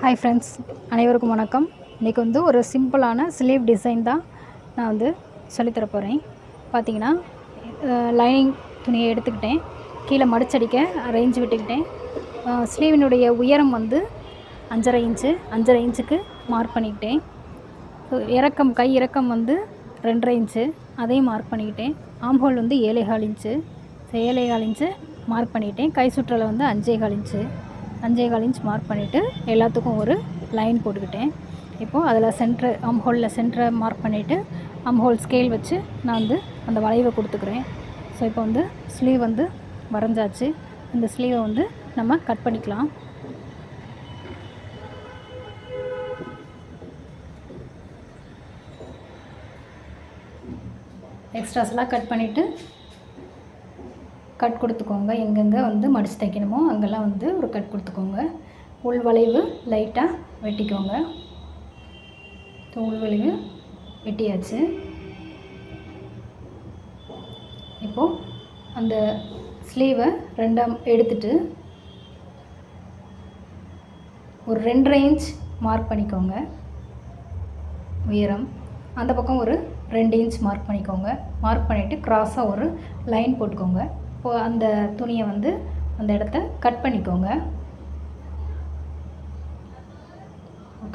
Hi friends, அனைவருக்கும் வணக்கம். இன்றைக்கி வந்து ஒரு சிம்பிளான ஸ்லீவ் டிசைன் தான் நான் வந்து சொல்லித்தர போகிறேன். பார்த்திங்கன்னா, லைனிங் துணியை எடுத்துக்கிட்டேன், கீழே மடிச்சடிக்க அரேஞ்ச் விட்டுக்கிட்டேன். ஸ்லீவினுடைய உயரம் வந்து 5.5 இன்ச்சுக்கு மார்க் பண்ணிக்கிட்டேன். இறக்கம், கை இறக்கம் வந்து 2.5 இன்ச்சு, அதையும் மார்க் பண்ணிக்கிட்டேன். ஆம்ஹோல் வந்து 7.25 இன்ச்சு, 7.25 இன்ச்சு மார்க் பண்ணிக்கிட்டேன். கை சுற்றலை வந்து 5.25 இன்ச்சு, 5.25 இன்ச் மார்க் பண்ணிவிட்டு எல்லாத்துக்கும் ஒரு லைன் போட்டுக்கிட்டேன். இப்போது அதில் சென்ட்ரு, ஆம்ஹோலில் சென்டரை மார்க் பண்ணிவிட்டு ஆம்ஹோல் ஸ்கேல் வச்சு நான் வந்து அந்த வளைவை கொடுத்துக்கிறேன். ஸோ இப்போ வந்து ஸ்லீவ் வந்து வரைஞ்சாச்சு. இந்த ஸ்லீவை வந்து நம்ம கட் பண்ணிக்கலாம். எக்ஸ்ட்ராஸ்லாம் கட் பண்ணிவிட்டு கட் கொடுத்துக்கோங்க. எங்கெங்கே வந்து மடித்து தைக்கணுமோ அங்கெல்லாம் வந்து ஒரு கட் கொடுத்துக்கோங்க. உள் வளைவு லைட்டாக வெட்டிக்கோங்க. உள் வளைவு வெட்டியாச்சு. இப்போது அந்த ஸ்லீவை ரெண்டாக எடுத்துட்டு ஒரு 2.5 இன்ச் மார்க் பண்ணிக்கோங்க உயரம். அந்த பக்கம் ஒரு 2 இன்ச் மார்க் பண்ணிக்கோங்க. மார்க் பண்ணிவிட்டு க்ராஸாக ஒரு லைன் போட்டுக்கோங்க. இப்போது அந்த துணியை வந்து அந்த இடத்த கட் பண்ணிக்கோங்க.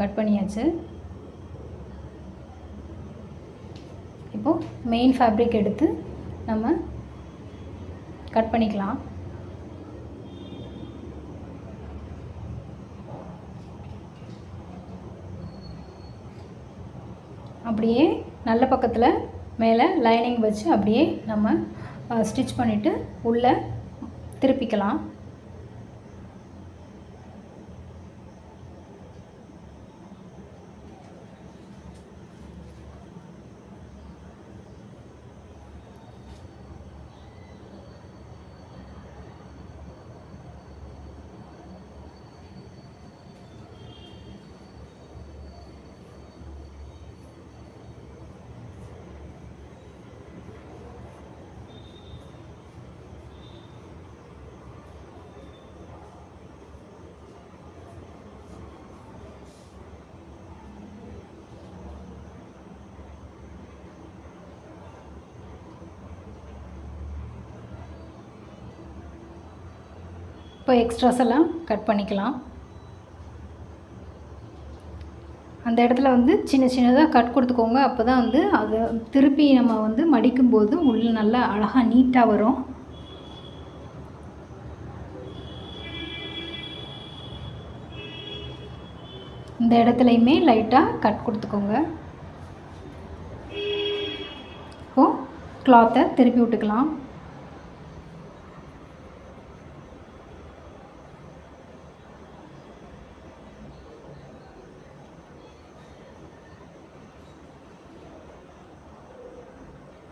கட் பண்ணியாச்சு. இப்போது மெயின் ஃபேப்ரிக் எடுத்து நம்ம கட் பண்ணிக்கலாம். அப்படியே நல்ல பக்கத்தில் மேலே லைனிங் வச்சு அப்படியே நம்ம ஸ்டிச் பண்ணிவிட்டு உள்ளே திருப்பிக்கலாம். இப்போ எக்ஸ்ட்ராஸ் எல்லாம் கட் பண்ணிக்கலாம். அந்த இடத்துல வந்து சின்ன சின்னதாக கட் கொடுத்துக்கோங்க. அப்போ தான் வந்து அதை திருப்பி நம்ம வந்து மடிக்கும்போது உள்ள நல்லா அழகாக நீட்டாக வரும். இந்த இடத்துலையுமே லைட்டாக கட் கொடுத்துக்கோங்க. இப்போது கிளாத்தை திருப்பி விட்டுக்கலாம்.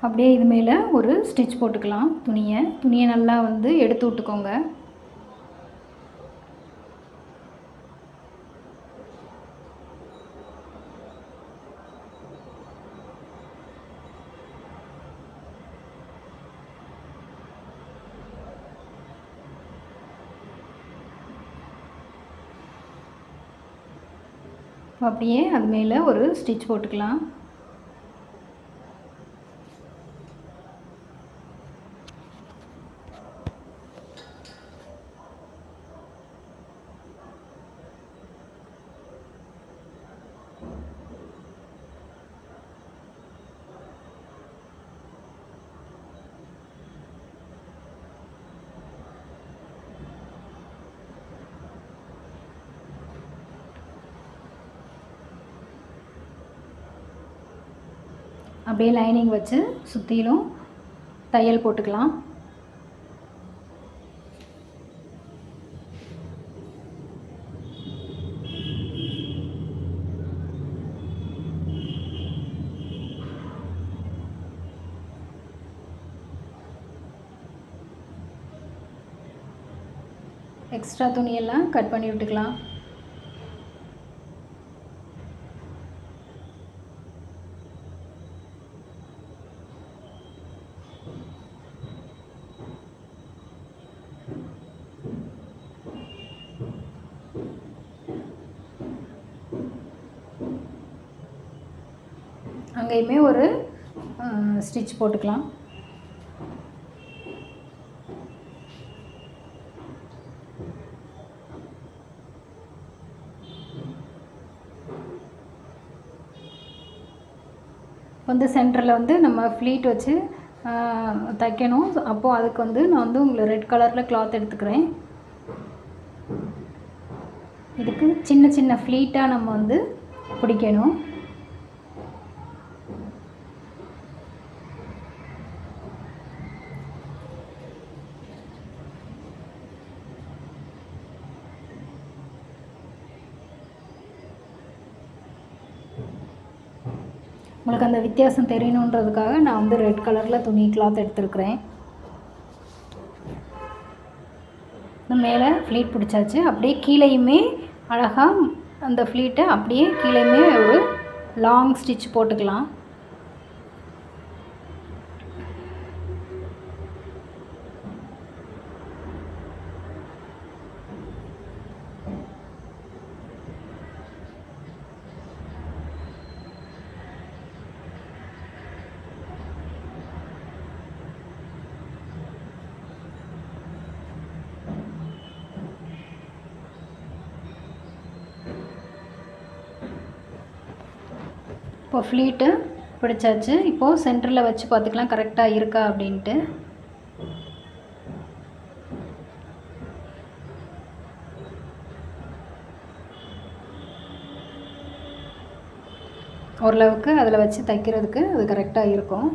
அப்படியே இது மேலே ஒரு ஸ்டிச் போட்டுக்கலாம். துணியை நல்லா வந்து எடுத்து விட்டுக்கோங்க. அப்படியே அது மேலே ஒரு ஸ்டிச் போட்டுக்கலாம். அப்படியே லைனிங் வச்சு சுற்றிலும் தையல் போட்டுக்கலாம். எக்ஸ்ட்ரா துணியெல்லாம் கட் பண்ணி விட்டுக்கலாம். அங்கேயுமே ஒரு ஸ்டிச் போட்டுக்கலாம். வந்து சென்டரில் வந்து நம்ம ஃப்ளீட் வச்சு தைக்கணும். அப்போது அதுக்கு வந்து நான் வந்து உங்களுக்கு ரெட் கலரில் கிளாத் எடுத்துக்கிறேன். இதுக்கு சின்ன சின்ன ஃப்ளீட்டாக நம்ம வந்து பிடிக்கணும். உங்களுக்கு அந்த வித்தியாசம் தெரியணுன்றதுக்காக நான் வந்து ரெட் கலரில் துணி கிளாத் எடுத்துருக்கிறேன். மேலே ஃப்ளீட் பிடிச்சாச்சு. அப்படியே கீழேயுமே அழகாக அந்த ஃப்ளீட்டை அப்படியே கீழேயுமே ஒரு லாங் ஸ்டிச் போட்டுக்கலாம். இப்போ ஃப்ளீட்டு பிடிச்சாச்சு. இப்போது சென்டரில் வச்சு பார்த்துக்கலாம் கரெக்டாக இருக்கா அப்படின்ட்டு. ஓரளவுக்கு அதில் வச்சு தைக்கிறதுக்கு அது கரெக்டாக இருக்கும்.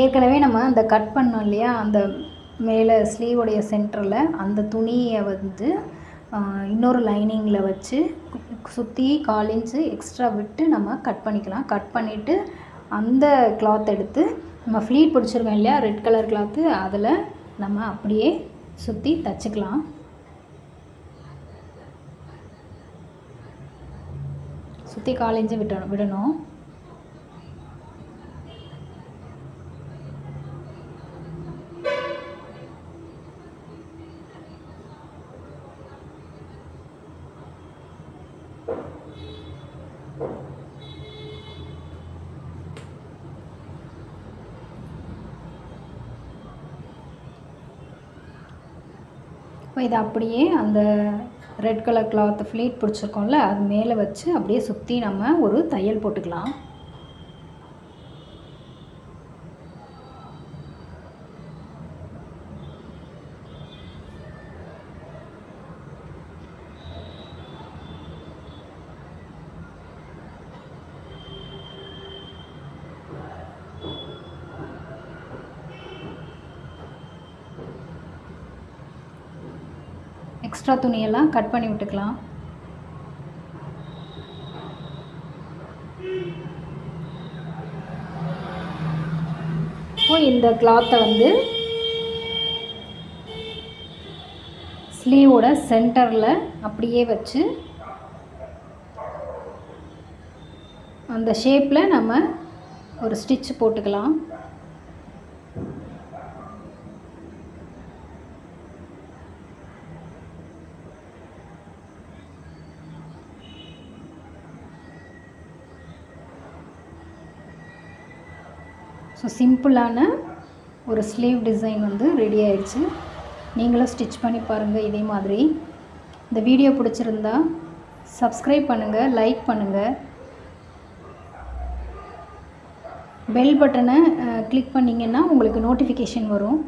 ஏற்கனவே நம்ம அந்த கட் பண்ணோம் இல்லையா, அந்த மேலே ஸ்லீவோடைய சென்டரில் அந்த துணியை வந்து இன்னொரு லைனிங்கில் வச்சு சுற்றி 1/4 இன்ச்சு எக்ஸ்ட்ரா விட்டு நம்ம கட் பண்ணிக்கலாம். கட் பண்ணிவிட்டு அந்த கிளாத் எடுத்து நம்ம ஃப்ளீட் பிடிச்சிருக்கோம் இல்லையா ரெட் கலர் கிளாத்து, அதில் நம்ம அப்படியே சுற்றி தச்சுக்கலாம். சுற்றி 1/4 இன்ச்சு விடணும். இப்போ இதை அப்படியே அந்த ரெட் கலர் கிளாத் ஃப்ளீட் பிடிச்சிருக்கோம்ல அது மேலே வச்சு அப்படியே சுற்றி நம்ம ஒரு தையல் போட்டுக்கலாம். எக்ஸ்ட்ரா துணியெல்லாம் கட் பண்ணி விட்டுக்கலாம். இப்போ இந்த கிளாத்தை வந்து ஸ்லீவோட சென்டரில் அப்படியே வச்சு அந்த ஷேப்பில் நம்ம ஒரு ஸ்டிச் போட்டுக்கலாம். ஸோ சிம்பிளான ஒரு ஸ்லீவ் டிசைன் வந்து ரெடி ஆயிடுச்சு. நீங்களும் ஸ்டிச் பண்ணி பாருங்கள் இதே மாதிரி. இந்த வீடியோ பிடிச்சிருந்தா சப்ஸ்கிரைப் பண்ணுங்கள், லைக் பண்ணுங்கள், பெல் பட்டனை கிளிக் பண்ணிங்கன்னா உங்களுக்கு நோட்டிஃபிகேஷன் வரும்.